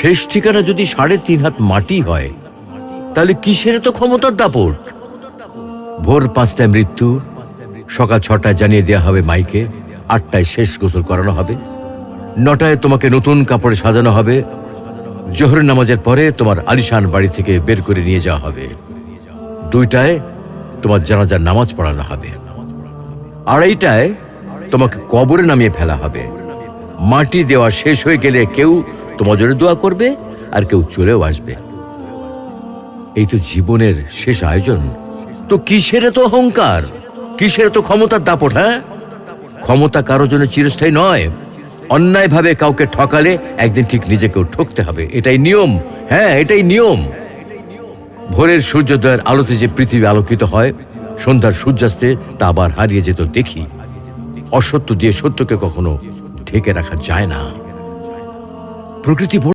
শেষ ঠিকানা যদি ৩.৫ হাত মাটি হয়, তাহলে কিসের তো ক্ষমতার দাপট? ভোর ৫টায় মৃত্যু, সকাল ৬টায় জানিয়ে দেওয়া হবে মাইকে, ৮টায় শেষ গোসল করানো হবে, ৯টায় তোমাকে নতুন কাপড়ে সাজানো হবে, জোহরের নামাজের পরে তোমার আলিশান বাড়ি থেকে বের করে নিয়ে যাওয়া হবে, ২টায় তোমার জানাজার নামাজ পড়ানো হবে, ২:৩০টায় তোমাকে কবরে নামিয়ে ফেলা হবে। মাটি দেওয়া শেষ হয়ে গেলে কেউ তোমার জন্য দোয়া করবে, আর কেউ চলেও আসবে। এই তো জীবনের শেষ আয়োজন। তো কিসের এত অহংকার, কিসের এত ক্ষমতার দাপট? হ্যাঁ, ক্ষমতা কারোর জন্য চিরস্থায়ী নয়। অন্যায়ভাবে কাউকে ঠকালে একদিন ঠিক নিজেকেও ঠকতে হবে, এটাই নিয়ম। হ্যাঁ, এটাই নিয়ম। ভোরের সূর্যোদয়ের আলোতে যে পৃথিবী আলোকিত হয়, সন্ধ্যার সূর্যাস্তে তা আবার হারিয়ে যেত দেখি। অসত্য দিয়ে সত্যকে কখনো ঢেকে রাখা যায় না। প্রকৃতি